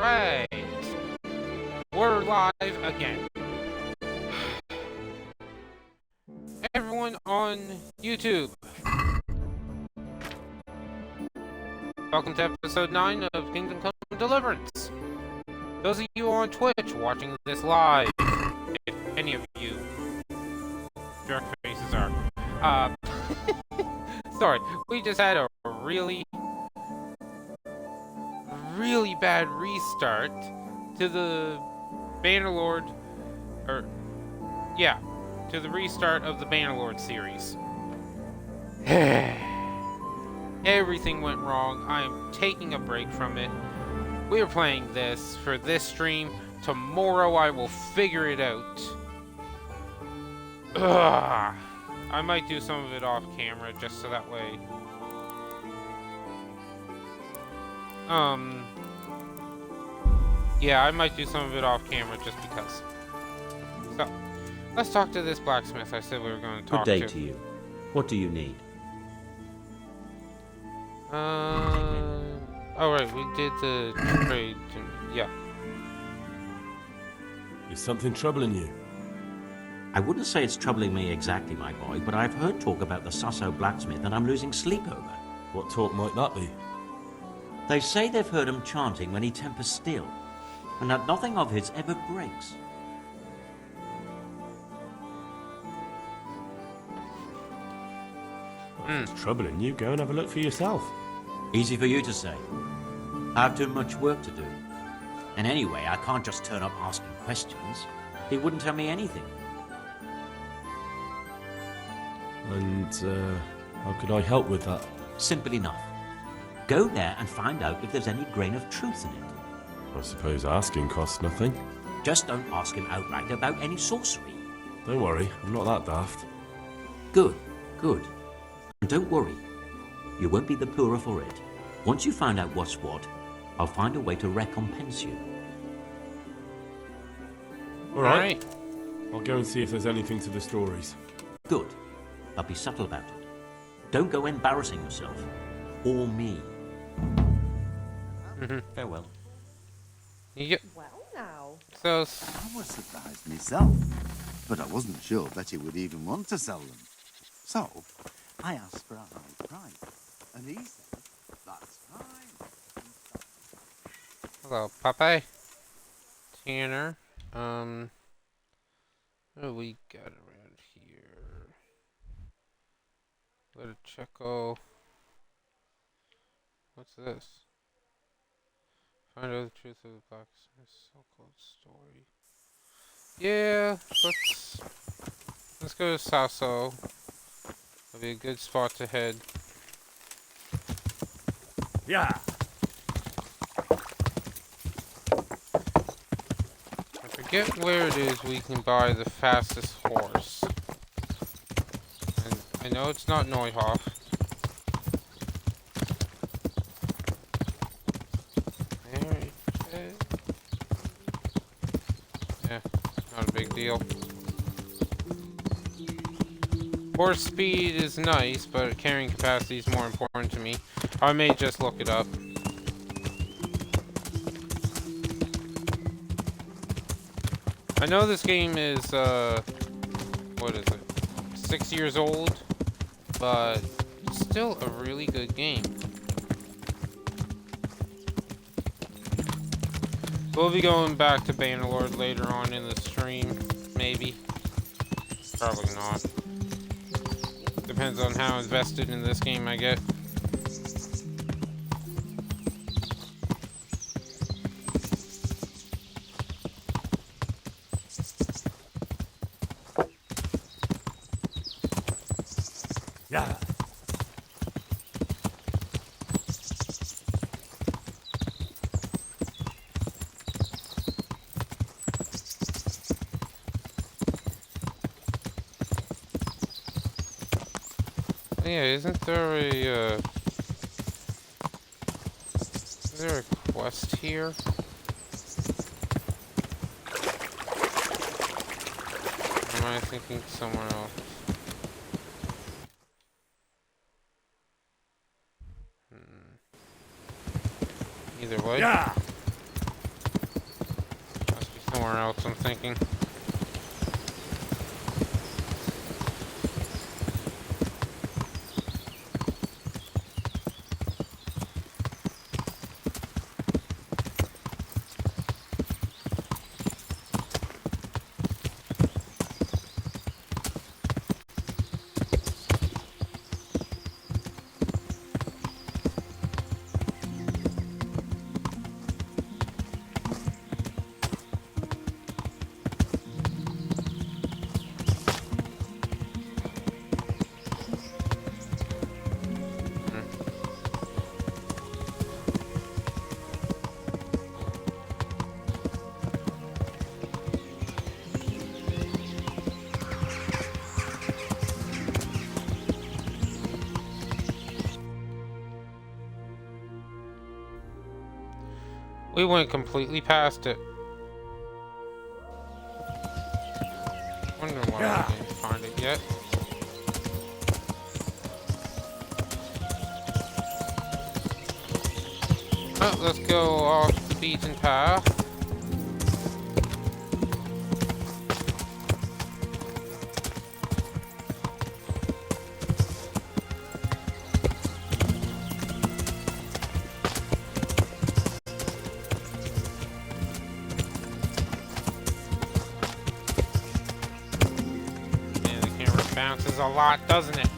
Alright. We're live again. Everyone on YouTube. Welcome to episode 9 of Kingdom Come Deliverance. Those of you on Twitch watching this live, if any of you jerk faces are, sorry, we just had a really bad restart to the Bannerlord, to the restart of the Bannerlord series. Everything went wrong. I am taking a break from it. We are playing this for this stream. Tomorrow I will figure it out. Ugh. I might do some of it off camera just so that way. Yeah, I might do some of it off camera just because. So, let's talk to this blacksmith I said we were going to talk to. Good day to you. What do you need? Oh right, we did the trade. Yeah. Is something troubling you? I wouldn't say it's troubling me exactly, my boy, but I've heard talk about the Sasso blacksmith and I'm losing sleep over. What talk might that be? They say they've heard him chanting when he tempers steel, and that nothing of his ever breaks. If it's troubling you, go and have a look for yourself. Easy for you to say. I have too much work to do. And anyway, I can't just turn up asking questions. He wouldn't tell me anything. And, how could I help with that? Simple enough. Go there and find out if there's any grain of truth in it. I suppose asking costs nothing. Just don't ask him outright about any sorcery. Don't worry, I'm not that daft. Good, good. And don't worry. You won't be the poorer for it. Once you find out what's what, I'll find a way to recompense you. All right. I'll go and see if there's anything to the stories. Good. But be subtle about it. Don't go embarrassing yourself. Or me. Farewell. Yep. Well, now. So, I was surprised myself, but I wasn't sure that he would even want to sell them. So, I asked for a high price, and he said, that's fine. hello, Popeye. Tanner. What do we got around here? Let it Checo. What's this? Find out the truth of the blacksmith's so-called story. Yeah, let's go to Sasso. That'll be a good spot to head. Yeah. I forget where it is we can buy the fastest horse. And I know it's not Neuhoff. Yeah, not a big deal. Horse speed is nice, but carrying capacity is more important to me. I may just look it up. I know this game is, what is it? 6 years old, but it's still a really good game. We'll be going back to Bannerlord later on in the stream, maybe. Probably not. Depends on how invested in this game I get. Yeah. Yeah, isn't there a, is there a quest here? Or am I thinking somewhere else? Either way. Yeah. somewhere else, I'm thinking. We went completely past it. Wonder why we didn't find it yet. Well, let's go off the beaten path. And the camera bounces a lot, doesn't it?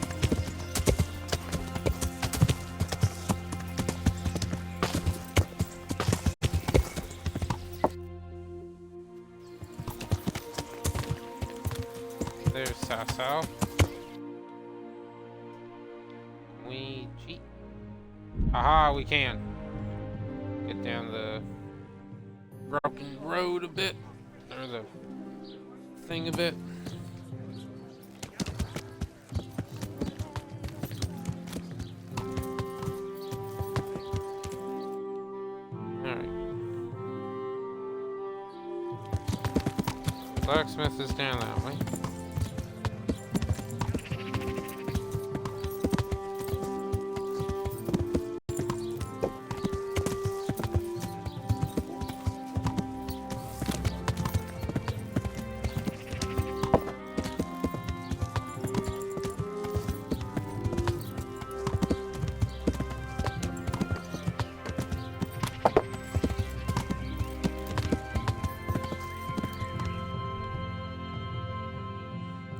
There's Sasso. We cheat. Haha, we can. Get down the broken road a bit. Or the thing a bit. Alright. Blacksmith is down that way.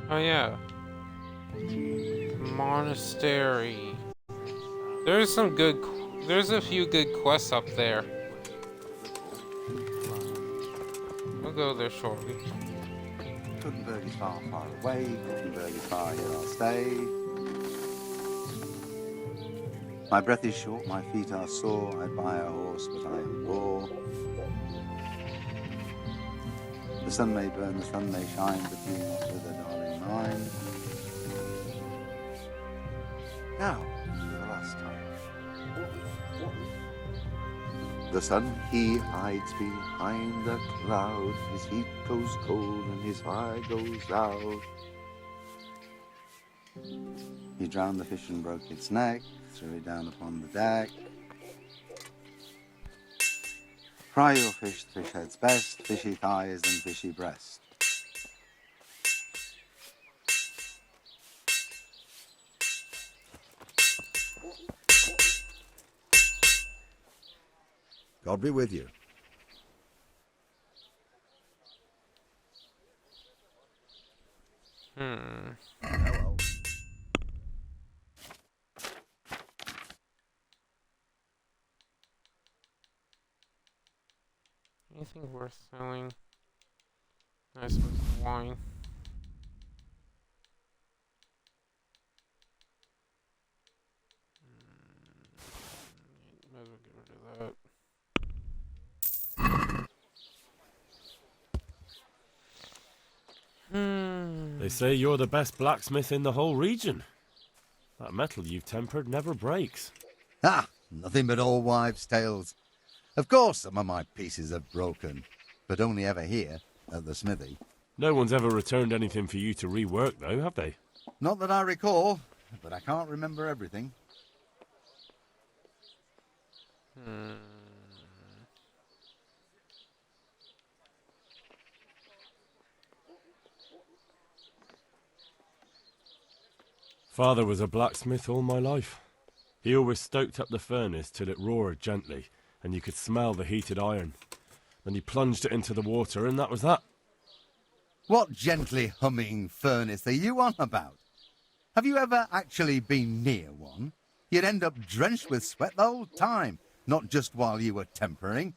Oh yeah. Monastery. There's a few good quests up there. We'll go there shortly. Gutenberg is far, far away. Gutenberg is far, here I'll stay. My breath is short, my feet are sore. I'd buy a horse, but I am poor. The sun may burn, the sun may shine, but you not with a darling mine. Now, for the last time. The sun, he hides behind the cloud. His heat goes cold and his fire goes out. He drowned the fish and broke its neck, threw it down upon the deck. Fry your fish, the fish head's best, fishy thighs and fishy breast. God be with you. Hello. Anything worth selling? I suppose wine. Might as well get rid of that. They say you're the best blacksmith in the whole region. That metal you've tempered never breaks. Ah, nothing but old wives' tales. Of course some of my pieces have broken, but only ever here, at the smithy. No one's ever returned anything for you to rework, though, have they? Not that I recall, but I can't remember everything. Father was a blacksmith all my life. He always stoked up the furnace till it roared gently, and you could smell the heated iron. Then he plunged it into the water, and that was that. What gently humming furnace are you on about? Have you ever actually been near one? You'd end up drenched with sweat the whole time, not just while you were tempering.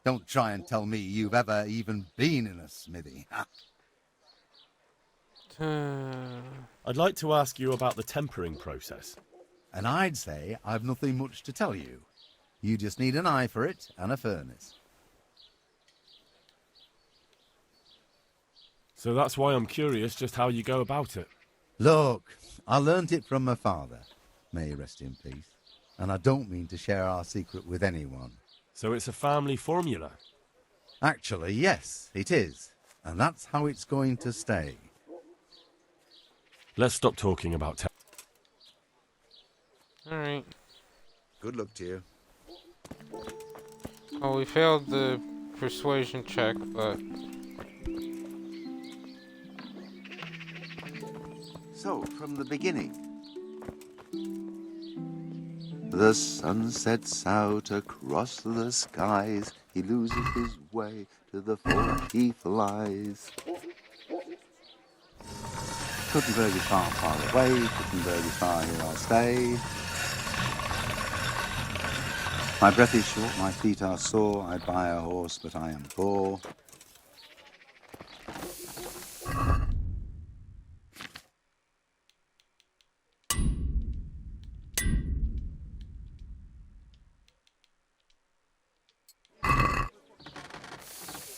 Don't try and tell me you've ever even been in a smithy. I'd like to ask you about the tempering process. And I'd say I've nothing much to tell you. You just need an eye for it and a furnace. So that's why I'm curious just how you go about it. Look, I learnt it from my father. May he rest in peace. And I don't mean to share our secret with anyone. So it's a family formula? Actually, yes, it is. And that's how it's going to stay. Let's stop talking about Alright. Good luck to you. Well, we failed the persuasion check, but... So, from the beginning. The sun sets out across the skies. He loses his way to the forge he flies. Kuttenberg is far, far away. Kuttenberg is far, here I'll stay. My breath is short, my feet are sore. I'd buy a horse, but I am poor.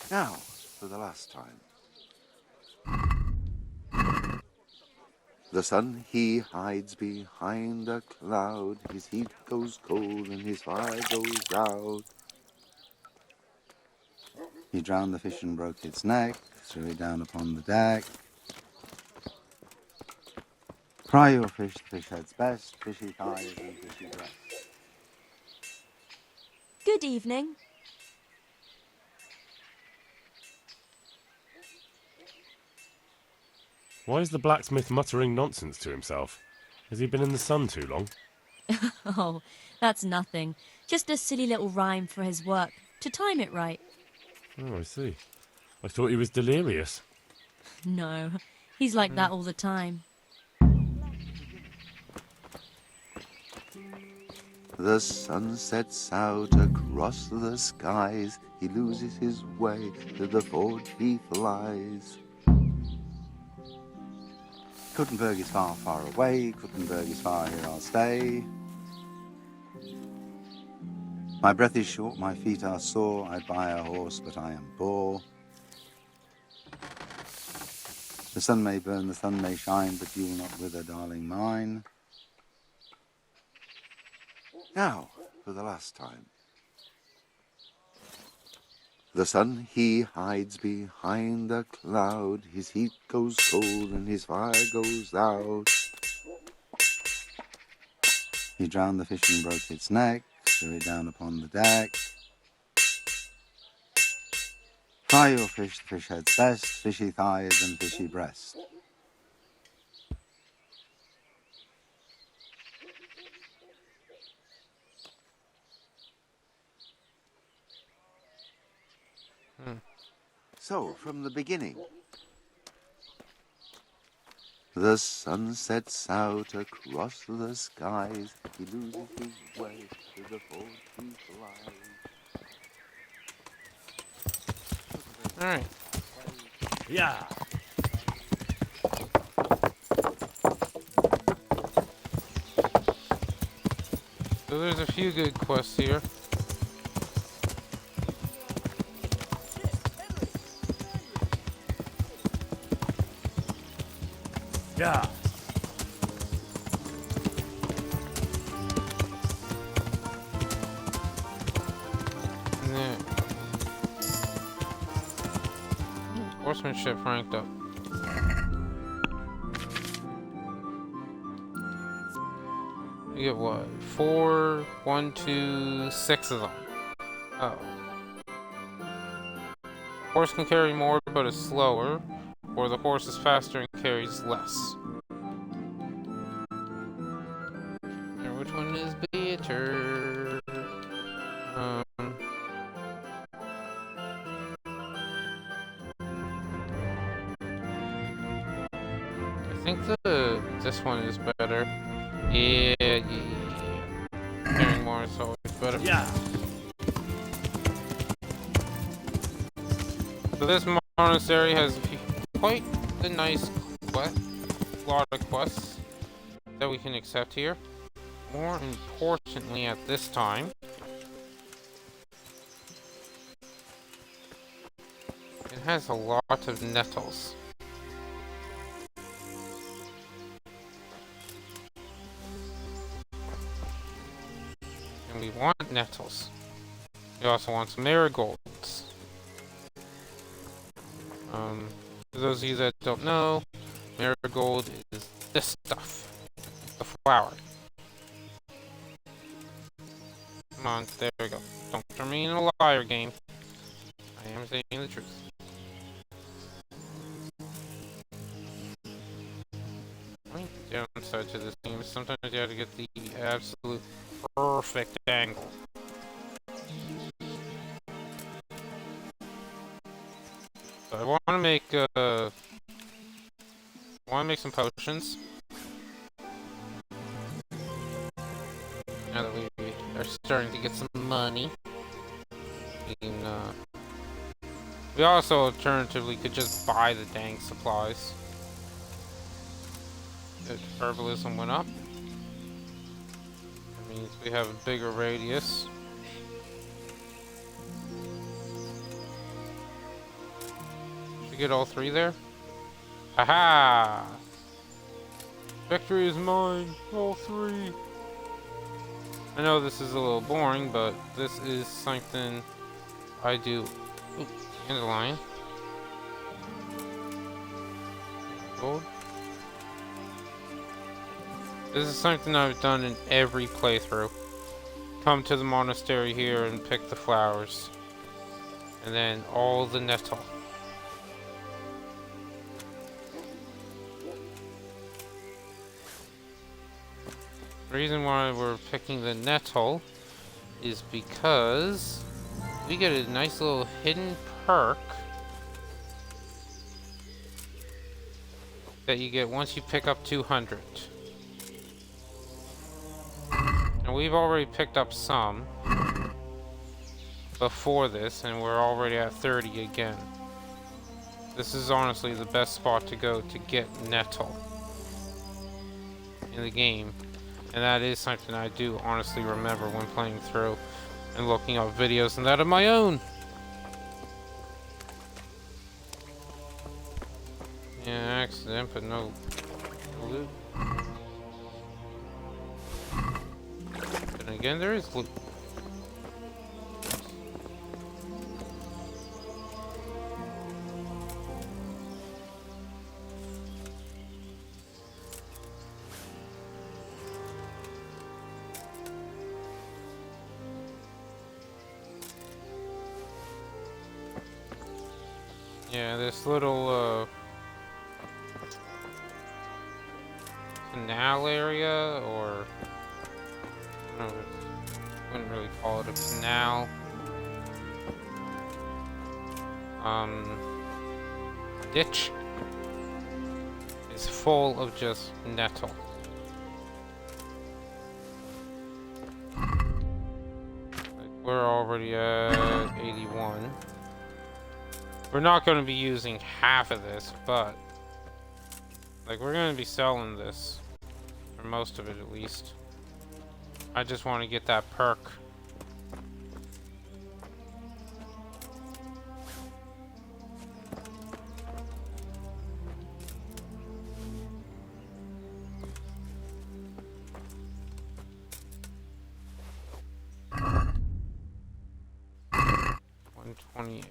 Now, for the last time. The sun he hides behind a cloud. His heat goes cold and his fire goes out. He drowned the fish and broke its neck, threw it down upon the deck. Fry your fish, the fish head's best, fishy thighs and fishy breast. Good evening. Why is the blacksmith muttering nonsense to himself? Has he been in the sun too long? Oh, that's nothing. Just a silly little rhyme for his work, to time it right. Oh, I see. I thought he was delirious. No, he's like that all the time. The sun sets out across the skies. He loses his way to the forge he flies. Kuttenberg is far, far away. Kuttenberg is far, here I'll stay. My breath is short, my feet are sore. I'd buy a horse, but I am poor. The sun may burn, the sun may shine, but you will not wither, darling mine. Now, for the last time. The sun he hides behind a cloud. His heat goes cold and his fire goes out. He drowned the fish and broke its neck, threw it down upon the deck. Fry your fish, the fish head's best, fishy thighs and fishy breast. So, from the beginning. The sun sets out across the skies. He loses his way to the forge he flies. Alright. Yeah. So there's a few good quests here. Yeah. Yeah. Horsemanship ranked up. You get what? 4, 1, 2, 6 of them. Oh. Horse can carry more but is slower, or the horse is faster and carries less. think this one is better. Yeah. Carrying more is always better. Yeah. So this monastery has quite a nice lot of quests that we can accept here. More importantly at this time, it has a lot of nettles. And we want nettles. We also want some marigolds. For those of you that don't know, marigold is this stuff. The flower. Come on, there we go. Don't turn me into a liar, game. I am saying the truth. Only downside to this game is sometimes you have to get the absolute perfect angle. So I want to make some potions. Now that we are starting to get some money. We also alternatively could just buy the dang supplies. Herbalism went up. That means we have a bigger radius. Did we get all three there? Haha! Victory is mine! All three! I know this is a little boring, but this is something I do. Ooh, and a lion. Gold. This is something I've done in every playthrough. Come to the monastery here and pick the flowers. And then all the nettle. The reason why we're picking the nettle is because we get a nice little hidden perk that you get once you pick up 200. And we've already picked up some before this, and we're already at 30 again. This is honestly the best spot to go to get nettle in the game. And that is something I do honestly remember when playing through and looking up videos and that of my own. Yeah, accident, but no loot. But again, there is loot. Yeah, this little canal area, or I don't know, wouldn't really call it a canal. Ditch is full of just nettle. Like, we're already at 81. We're not going to be using half of this, but like we're going to be selling this, for most of it at least. I just want to get that perk. $128.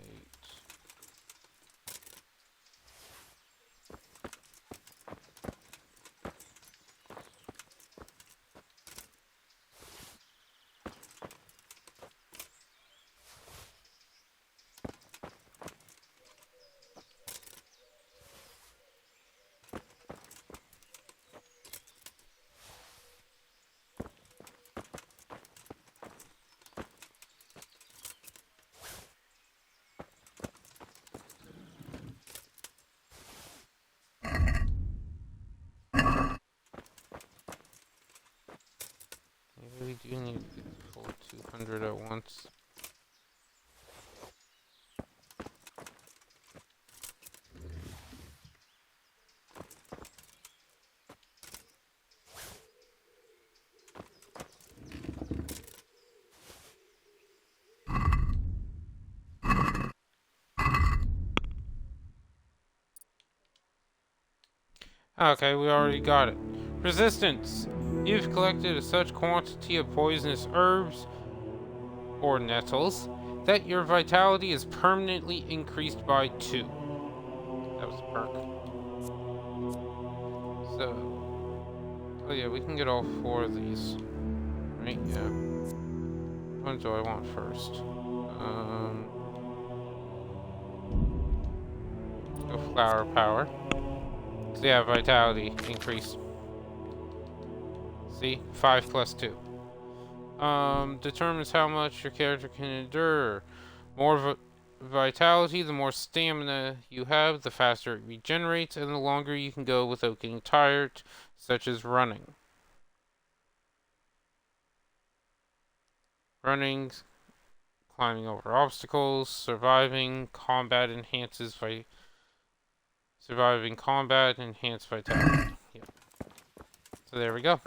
100 at once. Okay, we already got it. Resistance. You've collected a such quantity of poisonous herbs or nettles that your vitality is permanently increased by 2. That was a perk. So, oh yeah, we can get all 4 of these. Right? Yeah. Which one do I want first? Go flower power. So yeah, vitality increase. See? 5 plus 2. Determines how much your character can endure. More vitality, the more stamina you have, the faster it regenerates, and the longer you can go without getting tired, such as running. Running, climbing over obstacles, surviving combat enhances surviving combat enhance vitality. Yep. So there we go.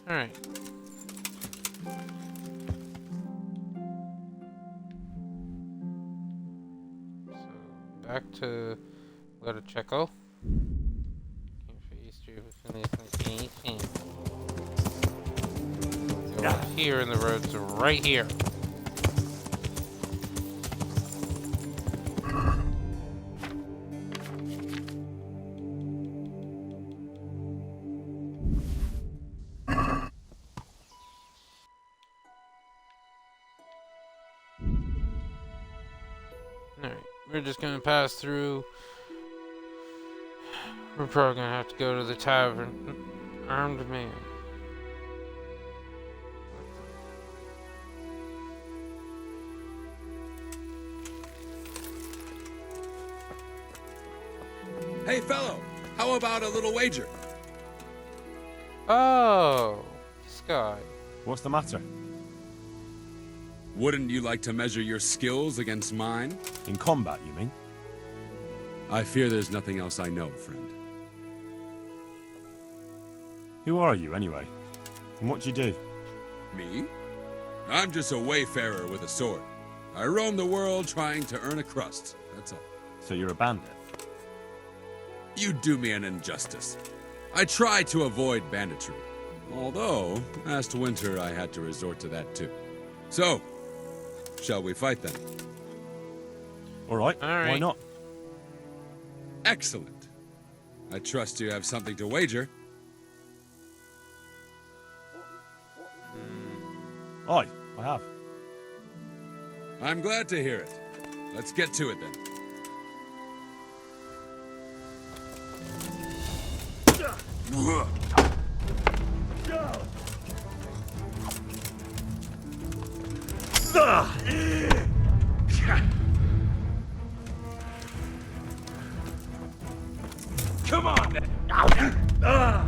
Alright. So, back to Leticheco. Go up here, and the roads are right here. Alright, we're just gonna pass through. We're probably gonna have to go to the tavern. Armed man. Hey, fellow, how about a little wager? Oh, this guy. What's the matter? Wouldn't you like to measure your skills against mine? In combat, you mean? I fear there's nothing else I know, friend. Who are you, anyway? And what do you do? Me? I'm just a wayfarer with a sword. I roam the world trying to earn a crust, that's all. So you're a bandit? You do me an injustice. I try to avoid banditry. Although, last winter I had to resort to that too. So, shall we fight then? Alright, Alright. why not? Excellent. I trust you have something to wager. Aye, I have. I'm glad to hear it. Let's get to it then. Come on then. Ha!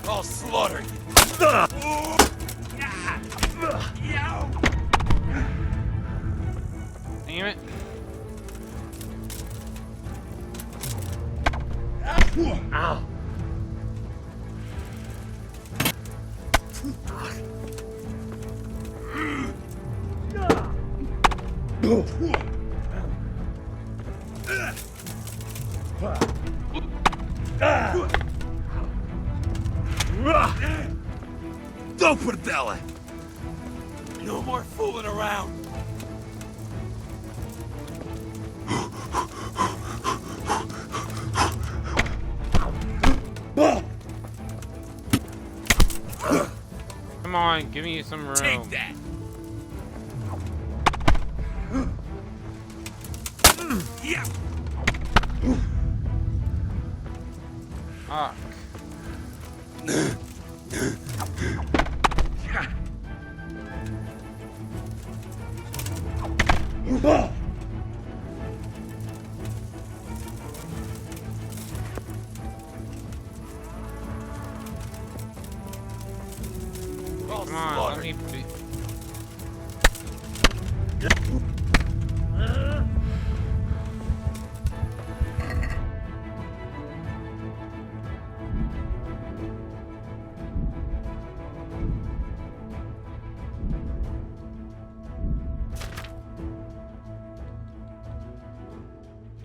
I'll slaughter you. Damn it. Ow. No more fooling around. Come on, give me some room. Take that. Yeah. Fuck. Come on, let me be.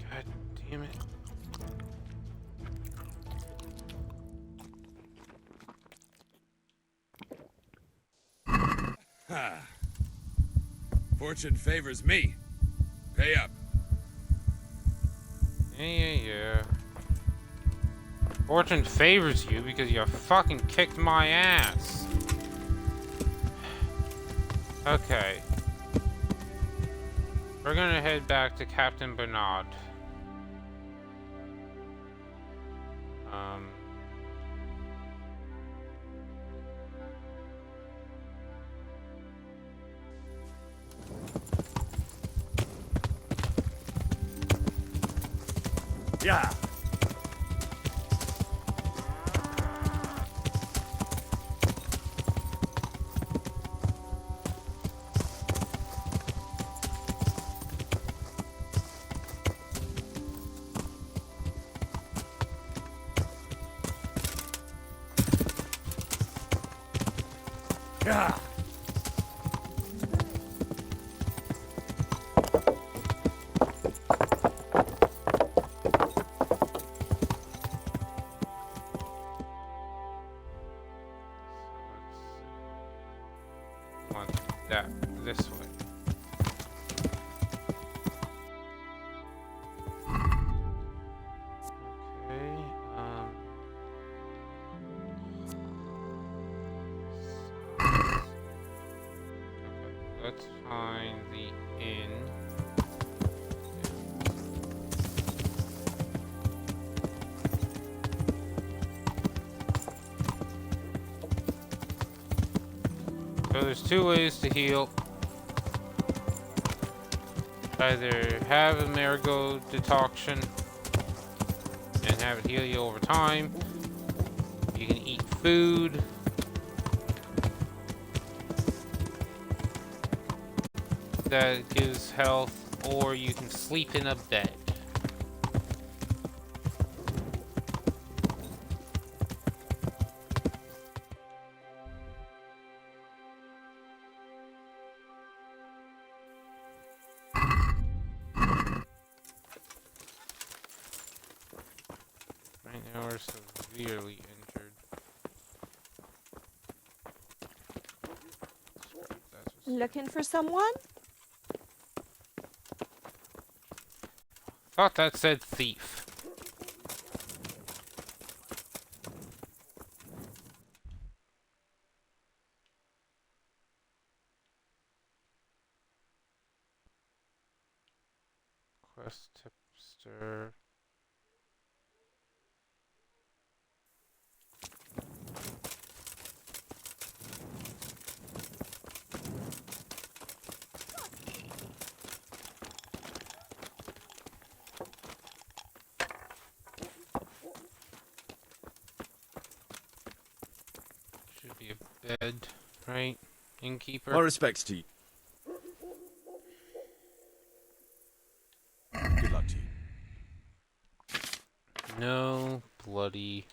God damn it. Ha. Fortune favors me. Pay up. Yeah. Fortune favors you because you fucking kicked my ass. Okay. We're gonna head back to Captain Bernard. Yeah. Yeah. Want that this way. Okay, okay, let's find the inn. So there's two ways to heal. Either have a marigold decoction and have it heal you over time. You can eat food. That gives health, or you can sleep in a bed. Right now we're severely injured. Looking for someone? Thought that said thief. Quest tipster. Should be a bed, right? Innkeeper? My respects to you. Good luck to you. No bloody.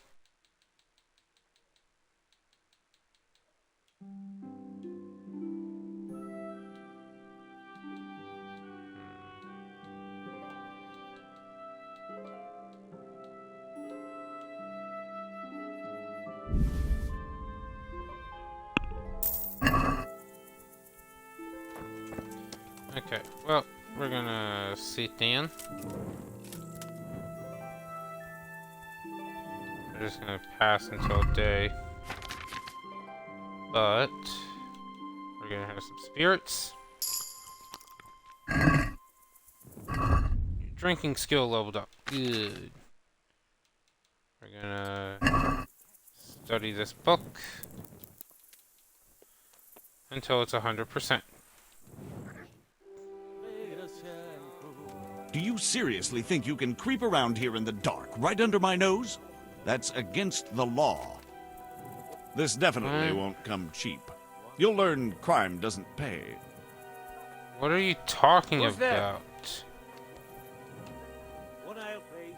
Okay, well, we're gonna sit down. We're just gonna pass until day. But we're gonna have some spirits. Your drinking skill leveled up. Good. We're gonna study this book until it's 100%. Do you seriously think you can creep around here in the dark, right under my nose? That's against the law. This definitely won't come cheap. You'll learn crime doesn't pay. What are you talking Who's there? about? One ale, please.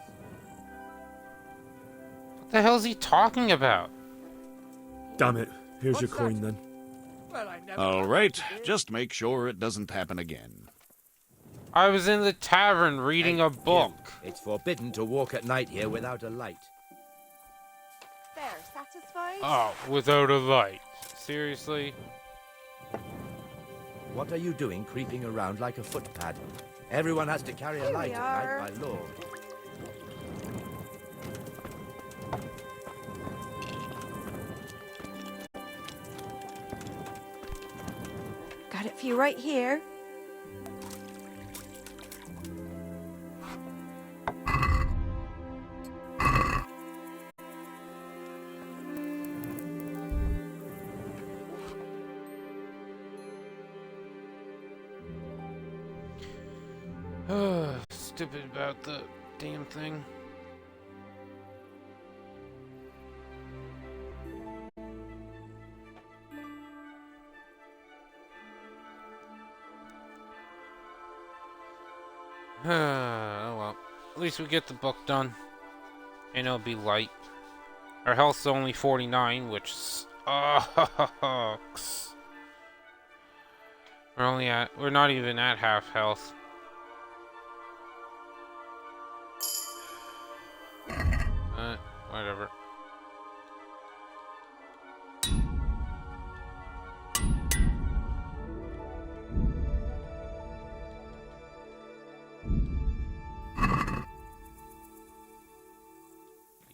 What the hell is he talking about? Damn it. Here's What's your coin that? then. Well, I never. All right, just make sure it doesn't happen again. I was in the tavern reading Hey, a book. you. It's forbidden to walk at night here without a light. There, satisfied? Oh, without a light. Seriously? What are you doing creeping around like a footpad? Everyone has to carry a Here light we at are. night by law. Got it for you right here. Stupid about the damn thing. Oh well. At least we get the book done. And it'll be light. Our health's only 49, which sucks. We're not even at half health. Whatever.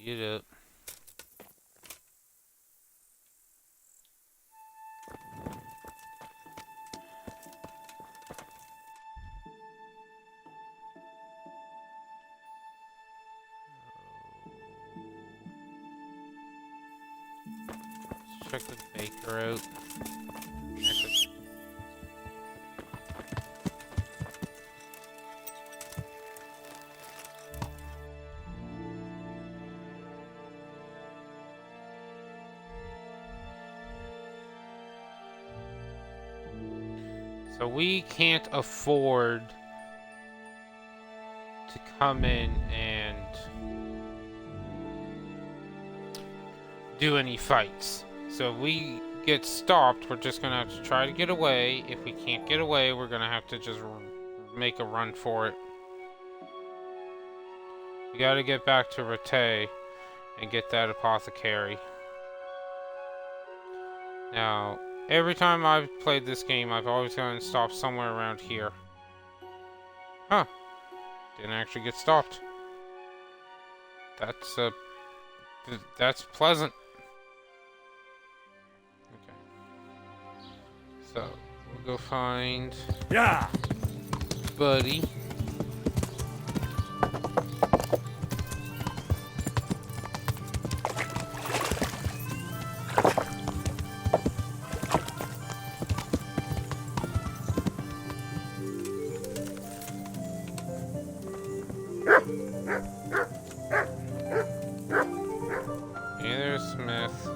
Get up. Check the baker out. Actually, so we can't afford to come in and do any fights. So if we get stopped, we're just gonna have to try to get away. If we can't get away, we're gonna have to just make a run for it. We gotta get back to Rete and get that apothecary. Now, every time I've played this game, I've always gotten stopped somewhere around here. Huh. Didn't actually get stopped. That's pleasant. So, we'll go find Yeah. Buddy. Hey there, Smith.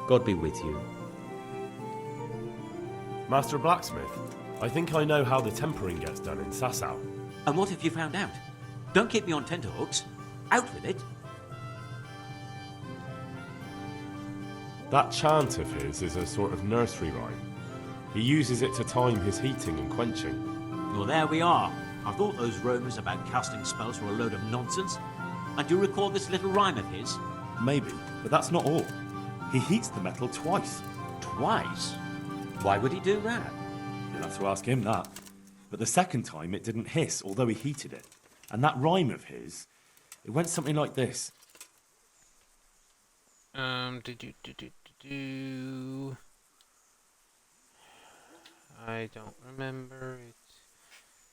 God be with you. Master Blacksmith, I think I know how the tempering gets done in Sasau. And what if you found out? Don't keep me on tenterhooks. Out with it. That chant of his is a sort of nursery rhyme. He uses it to time his heating and quenching. Well, there we are. I thought those rumours about casting spells were a load of nonsense. And do you recall this little rhyme of his? Maybe, but that's not all. He heats the metal twice. Twice? Why would he do that? You'll have to ask him that. But the second time it didn't hiss, although he heated it. And that rhyme of his, it went something like this. I don't remember it.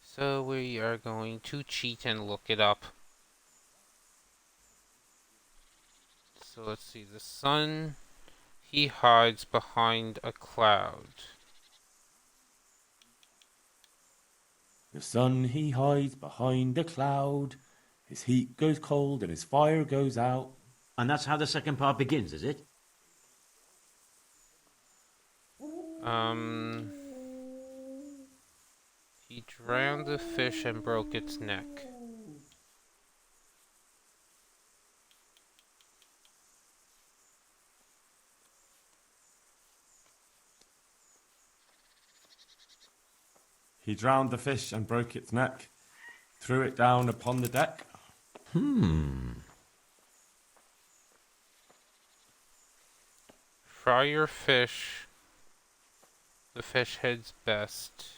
So we are going to cheat and look it up. So let's see. The sun, he hides behind a cloud. The sun he hides behind a cloud. His heat goes cold and his fire goes out. And that's how the second part begins, is it? He drowned the fish and broke its neck. He drowned the fish and broke its neck, threw it down upon the deck. Fry your fish. The fish head's best.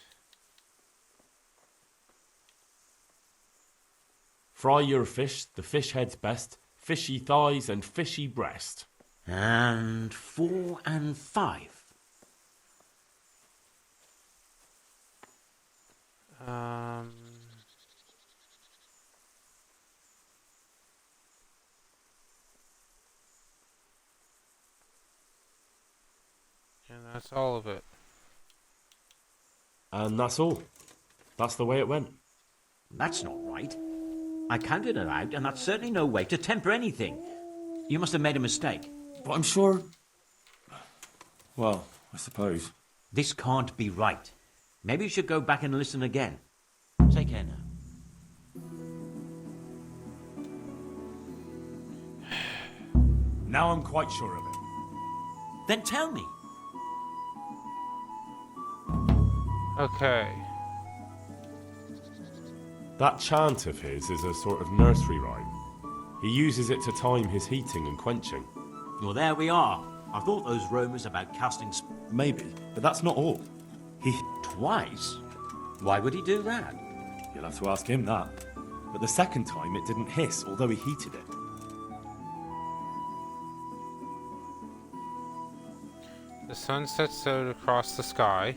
Fry your fish, the fish head's best, fishy thighs and fishy breast. And 4 and 5. And that's all of it. And that's all. That's the way it went. That's not right. I counted it out, and that's certainly no way to temper anything. You must have made a mistake. But I'm sure... Well, I suppose. This can't be right. Maybe you should go back and listen again. Take care now. Now I'm quite sure of it. Then tell me. Okay. That chant of his is a sort of nursery rhyme. He uses it to time his heating and quenching. Well, there we are. I thought those rumours about casting Maybe, but that's not all. He... Twice? Why would he do that? You'll have to ask him that. But the second time it didn't hiss, although he heated it. The sun sets out across the sky.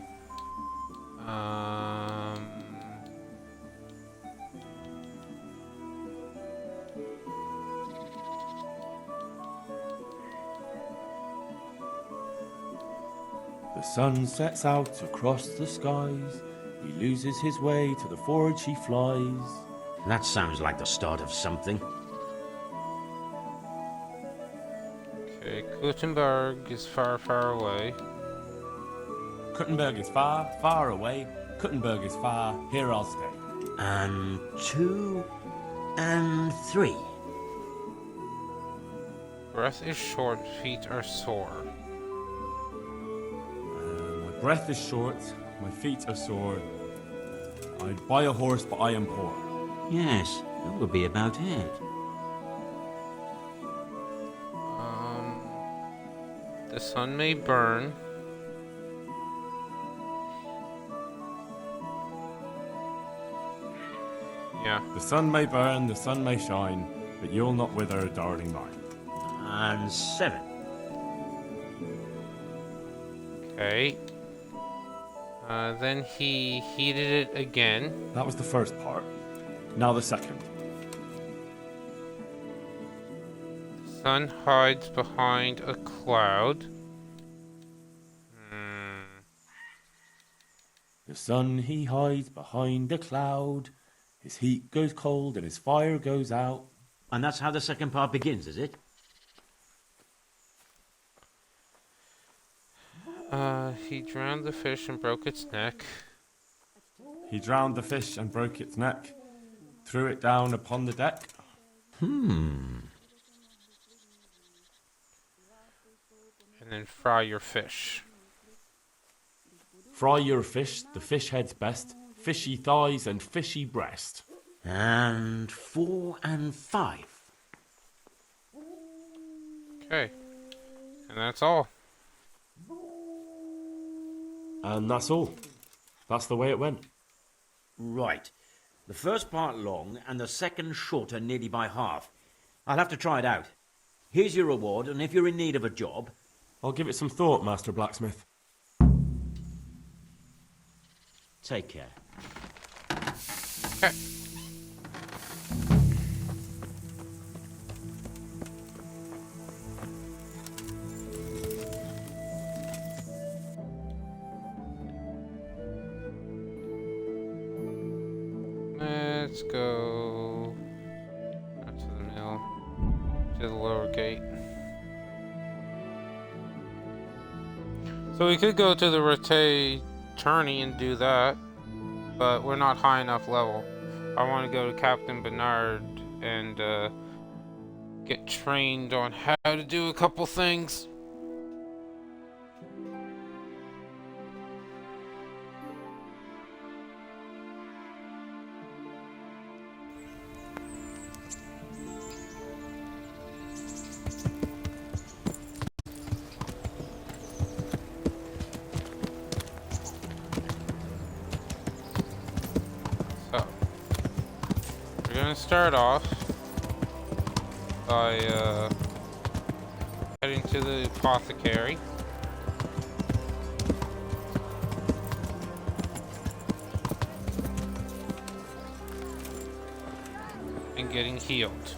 The sun sets out across the skies. He loses his way to the forge he flies. That sounds like the start of something. Okay, Gutenberg is far, far away. Gutenberg is far, far away. Gutenberg is far, here I'll stay. And 2 and 3. Breath is short, feet are sore. My breath is short, my feet are sore. I'd buy a horse, but I am poor. Yes, that would be about it. The sun may burn. Yeah. The sun may burn, the sun may shine, but you'll not wither, darling mine. And 7. Okay. Then he heated it again. That was the first part. Now the second. Sun hides behind a cloud. The sun he hides behind a cloud. His heat goes cold and his fire goes out. And that's how the second part begins, is it? He drowned the fish and broke its neck. He drowned the fish and broke its neck, threw it down upon the deck. Hmm. And then fry your fish. Fry your fish, the fish head's best, fishy thighs and fishy breast. And 4 and 5. Okay. And that's all. And that's all. That's the way it went. Right. The first part long and the second shorter nearly by half. I'll have to try it out. Here's your reward, and if you're in need of a job... I'll give it some thought, Master Blacksmith. Take care. Okay. Let's go out to the mill, to the lower gate. So we could go to the Rote tourney and do that, but we're not high enough level. I want to go to Captain Bernard and get trained on how to do a couple things. We're gonna start off by heading to the apothecary. And getting healed.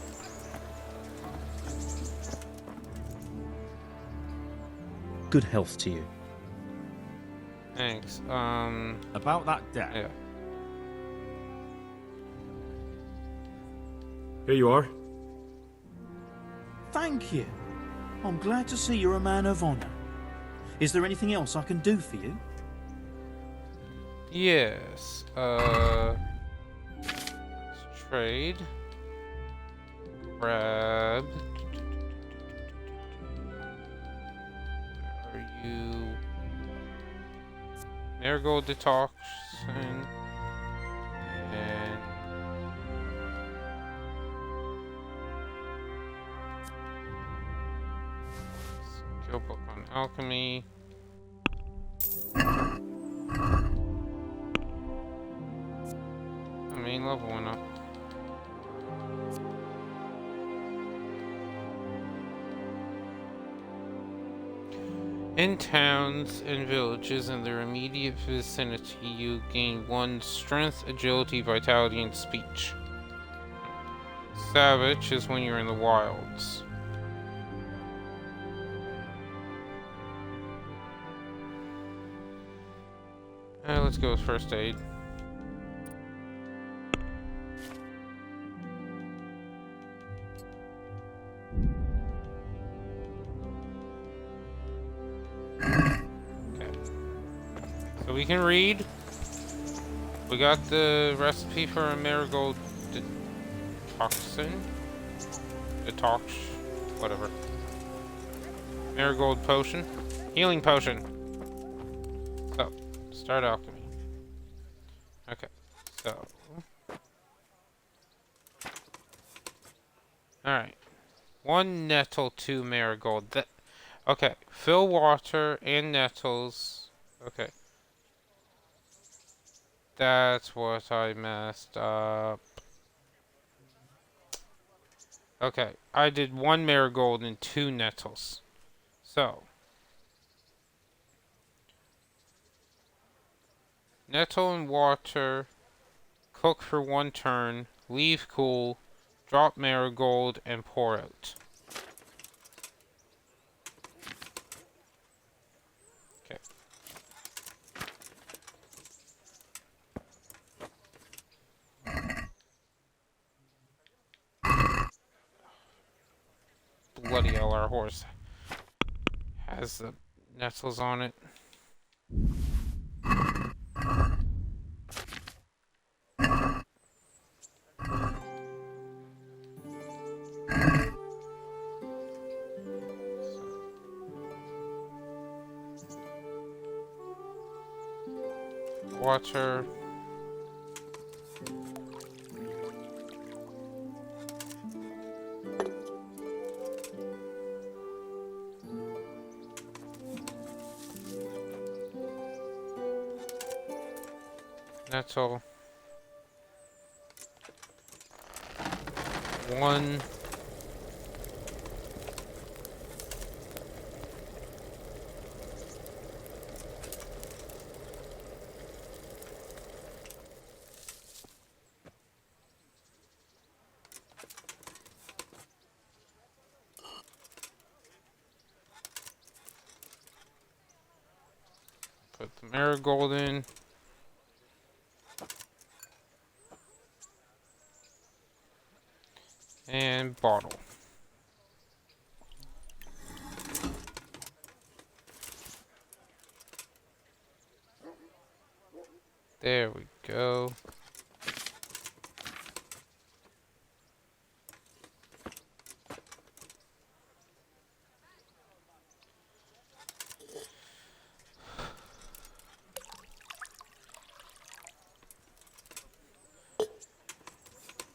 Good health to you. Thanks. About that debt. Yeah. Here you are. Thank you. I'm glad to see you're a man of honor. Is there anything else I can do for you? Yes. Let's trade. Grab. Are you Marigold detox and skill book on alchemy. Main level went up. In towns and villages in their immediate vicinity, you gain 1 strength, agility, vitality, and speech. Savage is when you're in the wilds. Let's go with first aid. So we can read. We got the recipe for a marigold detox, whatever. Marigold potion, healing potion. So, start alchemy. Okay, so. Alright. 1 nettle, 2 marigold. Okay, fill water and nettles. Okay. That's what I messed up. Okay, I did 1 marigold and 2 nettles. So. Nettle and water. Cook for 1 turn. Leave cool. Drop marigold and pour out. Okay. Bloody hell, our horse has the nestles on it. Water. That's all. One. Put the marigold in. And bottle. There we go.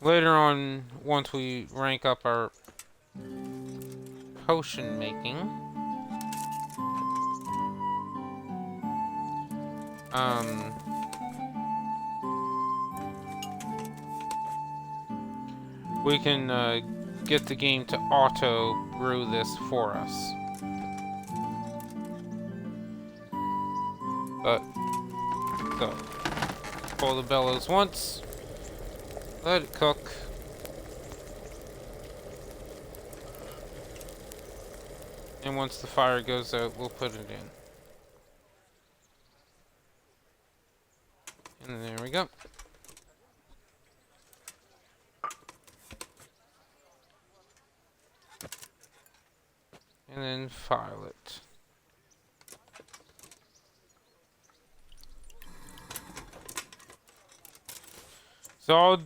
Later on, once we rank up our potion making, we can get the game to auto brew this for us. But go. Pull the bellows once. Let it cook. And once the fire goes out, we'll put it in. And there we go. And then file it. So,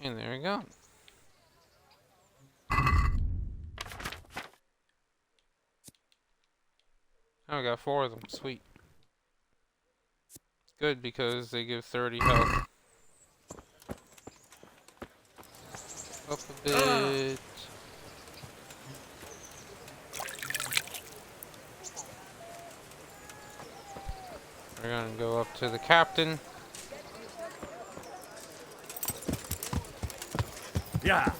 and there we go. Oh, I got 4 of them. Sweet. It's good because they give 30 health. Up a bit. We're gonna go up to the captain. Yeah.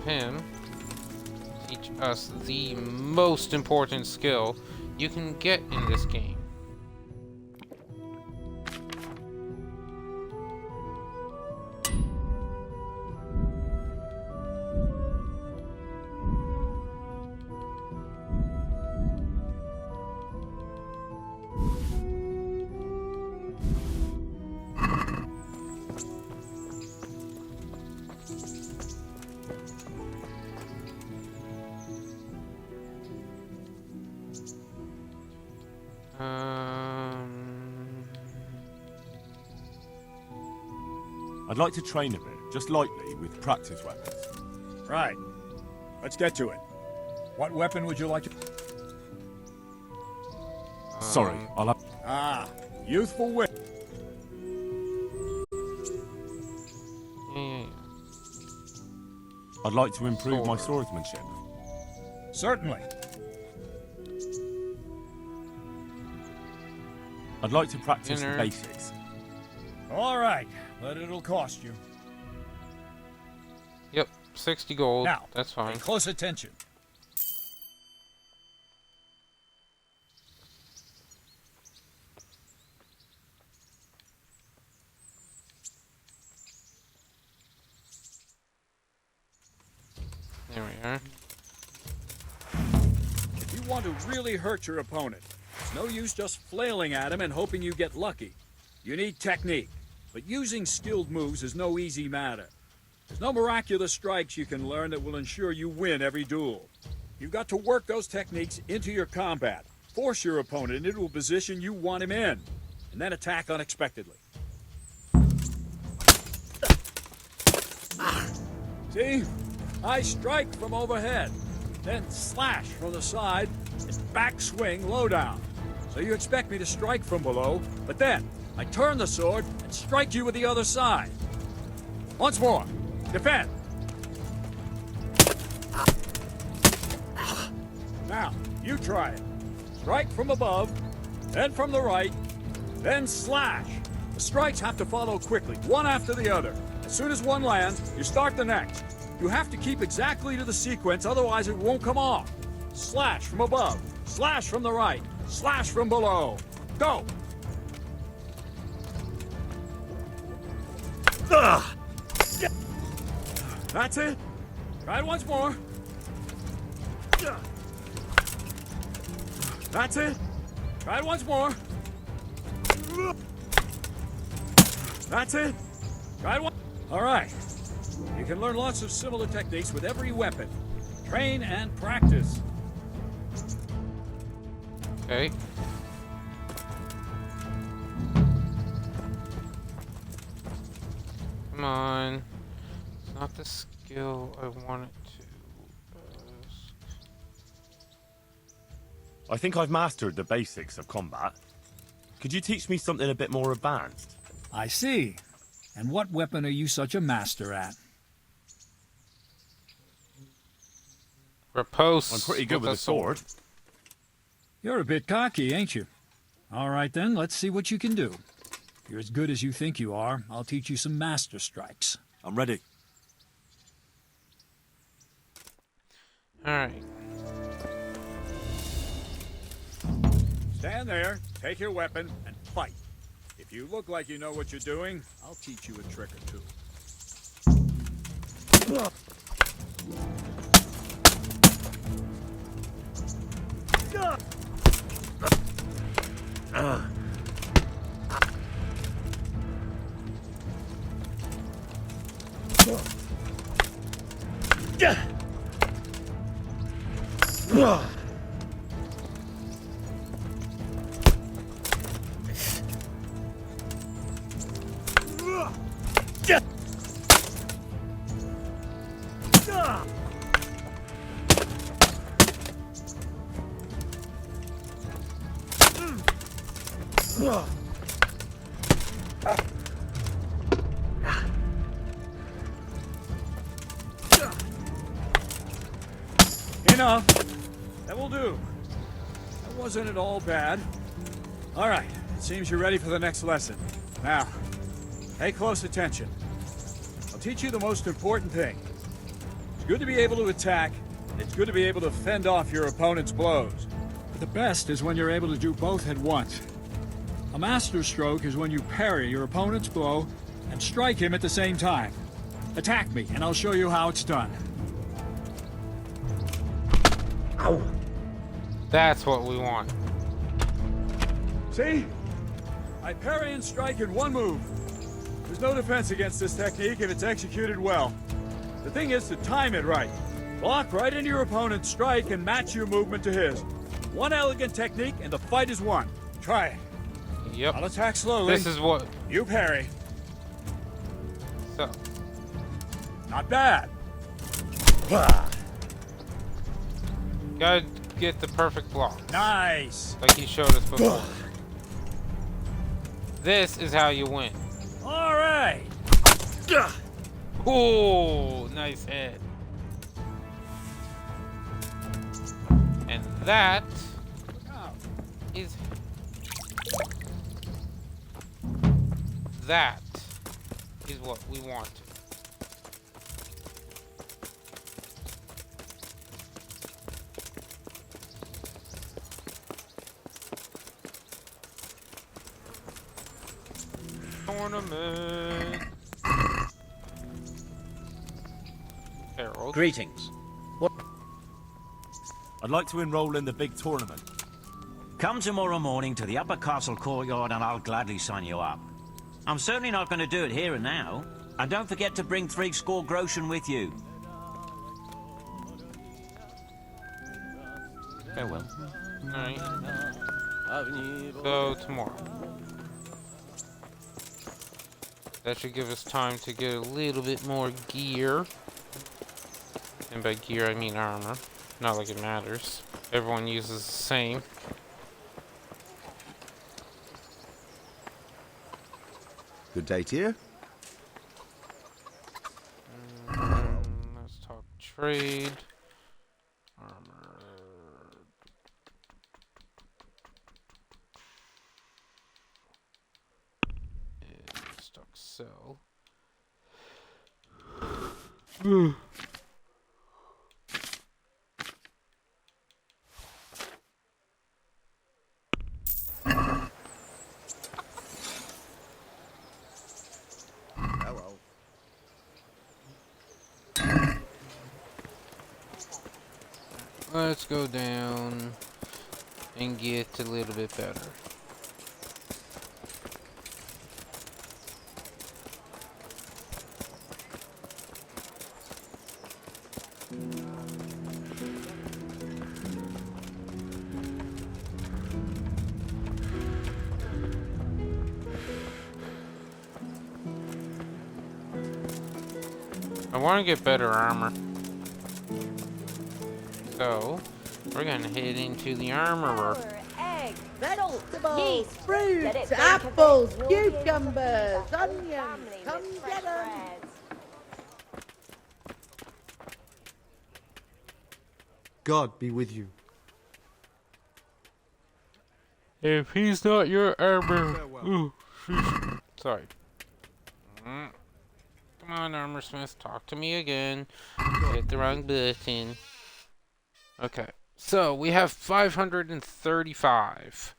Him teach us the most important skill you can get in this game. I'd like to train a bit, just lightly, with practice weapons. Right. Let's get to it. What weapon would you like to... Sorry, I'll have... Ah, youthful wit. I'd like to improve my swordsmanship. Certainly. I'd like to practice the basics. All right, but it'll cost you. 60 gold. Now, That's fine. pay close attention. There we are. If you want to really hurt your opponent, it's no use just flailing at him and hoping you get lucky. You need technique, but using skilled moves is no easy matter. There's no miraculous strikes you can learn that will ensure you win every duel. You've got to work those techniques into your combat, force your opponent into a position you want him in, and then attack unexpectedly. See? I strike from overhead, then slash from the side, and backswing low down. So you expect me to strike from below, but then I turn the sword and strike you with the other side. Once more, defend. Now, you try it. Strike from above, then from the right, then slash. The strikes have to follow quickly, one after the other. As soon as one lands, you start the next. You have to keep exactly to the sequence, otherwise it won't come off. Slash from above, slash from the right, slash from below. Go! That's it. Try it once more. That's it. Try it once more. That's it. Try it once. All right. You can learn lots of similar techniques with every weapon. Train and practice. Okay. Come on. It's not the skill I want it to. I think I've mastered the basics of combat. Could you teach me something a bit more advanced? I see. And what weapon are you such a master at? Riposte. I'm pretty good with a sword. You're a bit cocky, ain't you? All right then, let's see what you can do. If you're as good as you think you are, I'll teach you some master strikes. I'm ready. Alright. Stand there, take your weapon, and fight. If you look like you know what you're doing, I'll teach you a trick or two. Enough. That will do. That wasn't at all bad. All right. It seems you're ready for the next lesson. Now, pay close attention. I'll teach you the most important thing. It's good to be able to attack, and it's good to be able to fend off your opponent's blows. But the best is when you're able to do both at once. A master stroke is when you parry your opponent's blow and strike him at the same time. Attack me, and I'll show you how it's done. Ow. That's what we want. See? I parry and strike in one move. There's no defense against this technique if it's executed well. The thing is to time it right. Block right into your opponent's strike and match your movement to his. One elegant technique and the fight is won. Try it. Yep. I'll attack slowly. This is what... You parry. So. Not bad. Gotta get the perfect block. Nice. Like he showed us before. This is how you win. All right. Ooh, nice hit. And that is... That is what we want. tournament. Harold. Greetings. What? I'd like to enroll in the big tournament. Come tomorrow morning to the upper castle courtyard and I'll gladly sign you up. I'm certainly not going to do it here and now. And don't forget to bring 3 score groschen with you. Farewell. Alright. So, tomorrow. That should give us time to get a little bit more gear. And by gear, I mean armor. Not like it matters. Everyone uses the same. Good day to you. Let's talk trade. Armor. Stock sell. Let's go down and get a little bit better. I want to get better armor. So, we're gonna head into the armorer. Egg, Vegetables, fruits, apples, cucumbers, onions. Come get 'em. God be with you. If he's not your armor... Ooh, sorry. Come on, Armor Smith, talk to me again. Hit the wrong button. Okay, so we have 535.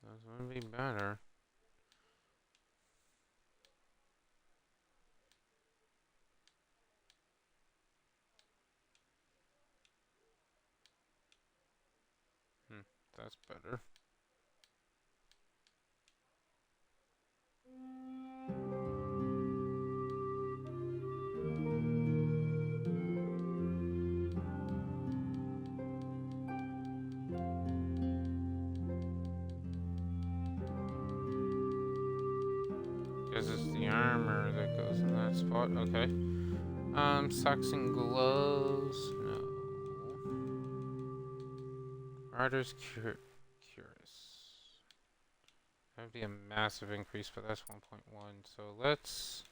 That's gonna be better. That's better. Guess it's the armor that goes in that spot. Okay. Socks and gloves. No. Rider's curious. That would be a massive increase, but that's 1.1. So let's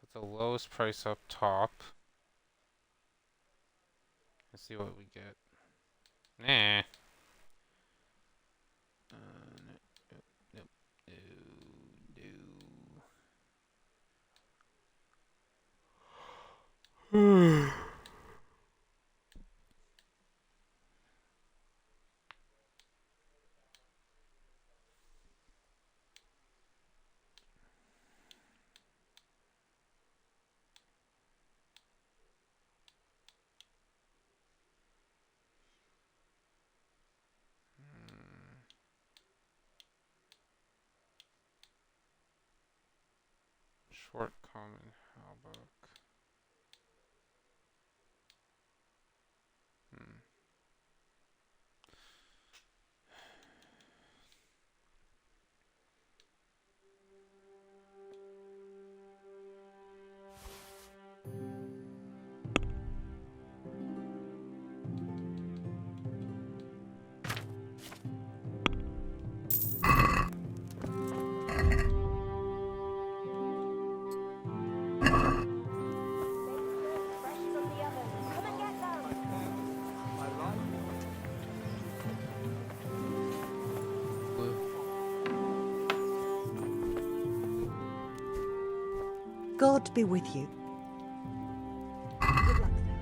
put the lowest price up top. Let's see what we get. Nah. Nope. No. Short common halberd. God be with you. Good luck then.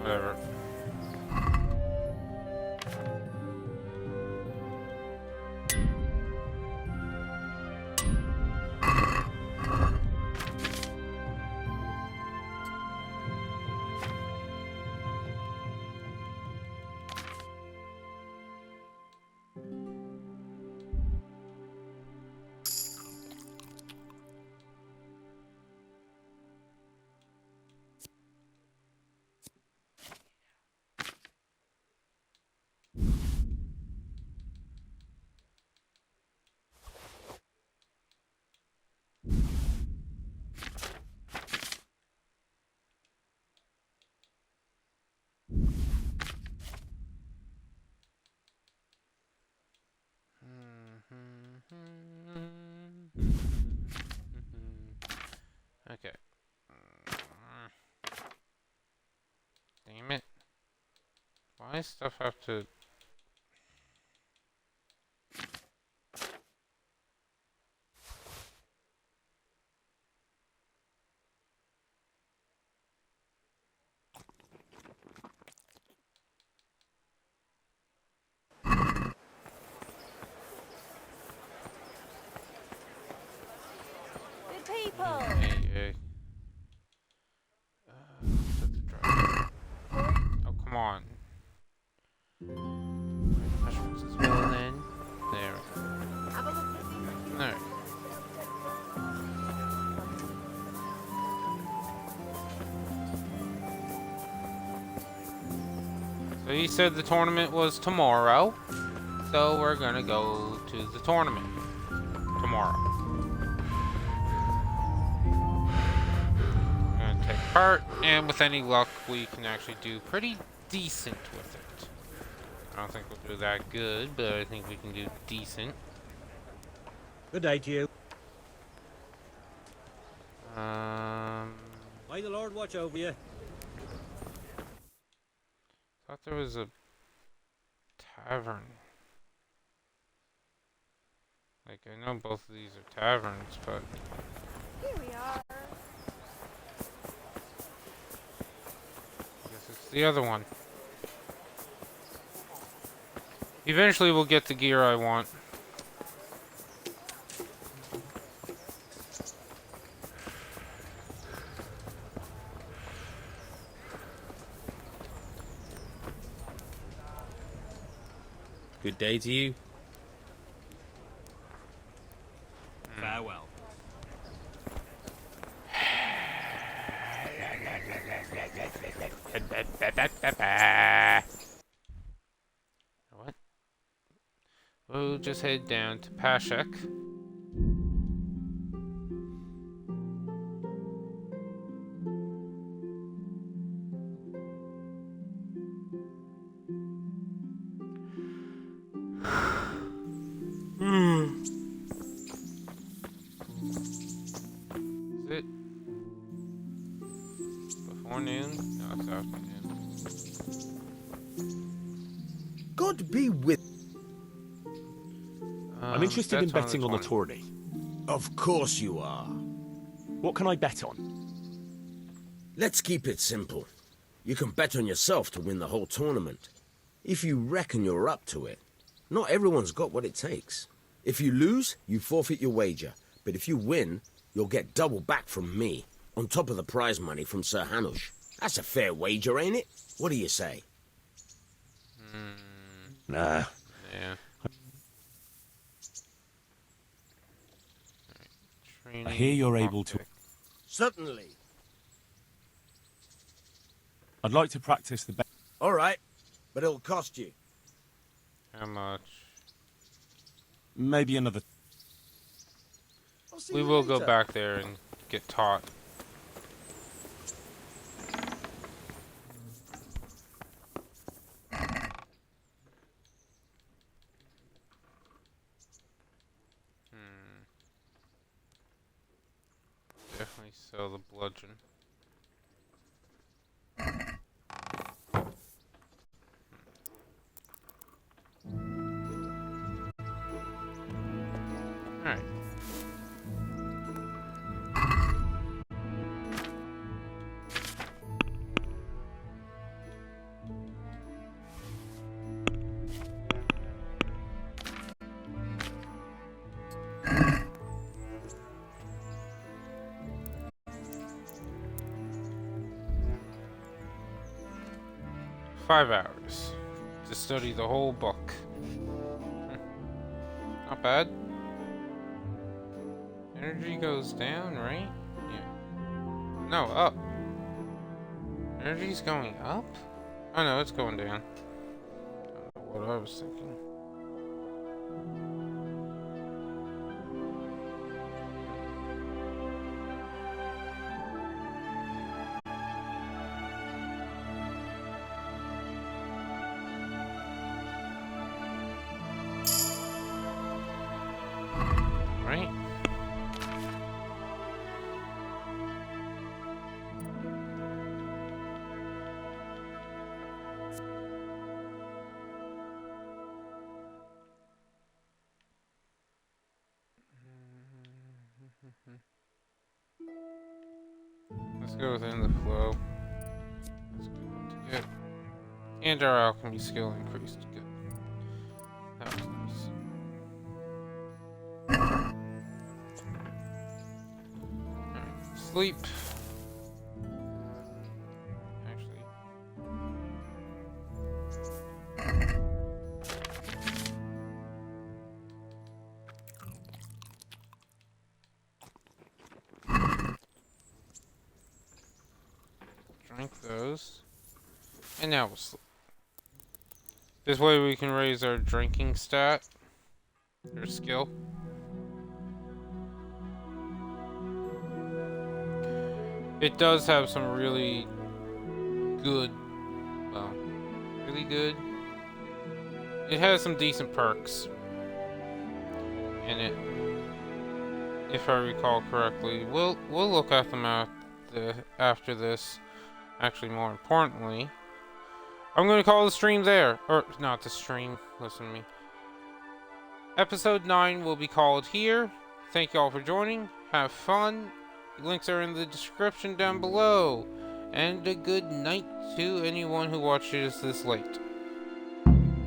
Whatever. Okay. Damn it. Why does stuff have to... Good people. Hey. Set the driver. Oh, come on. Mushrooms as well then. There we go. There. So he said the tournament was tomorrow. So we're gonna go to the tournament tomorrow. We're gonna take part, and with any luck, we can actually do pretty decent with it. I don't think we'll do that good, but I think we can do decent. Good day to you. May the Lord watch over you. Thought there was a tavern. Like, I know both of these are taverns, but... Here we are. I guess it's the other one. Eventually we'll get the gear I want. Good day to you. Farewell. What? We'll just head down to Pashek. Is it before noon? No, it's after noon. God be with... I'm interested in that's betting on the tourney. Of course you are. What can I bet on? Let's keep it simple. You can bet on yourself to win the whole tournament. If you reckon you're up to it. Not everyone's got what it takes. If you lose, you forfeit your wager. But if you win, you'll get double back from me, on top of the prize money from Sir Hanush. That's a fair wager, ain't it? What do you say? Nah. Yeah. I hear you're able to... Certainly. I'd like to practice the All right, but it'll cost you. How much? maybe another. I'll see We you will go later. back there and get taught. Definitely sell the bludgeon. Alright. Five hours to study the whole book. Not bad. Energy goes down, right? Yeah. No, up. Energy's going up? Oh no, it's going down. I don't know what I was thinking. Right? Let's go within the flow. That's a good one to get. And our alchemy skill increased. Good. That was nice. Alright, sleep. Actually. Drink those. And now we'll sleep. This way we can raise our drinking stat. Or skill. It does have some really good, well, really good. It has some decent perks in it, if I recall correctly. We'll look at them after this. Actually, more importantly, I'm going to call the stream there, or not the stream. Listen to me. Episode 9 will be called here. Thank you all for joining. Have fun. Links are in the description down below. And a good night to anyone who watches this late.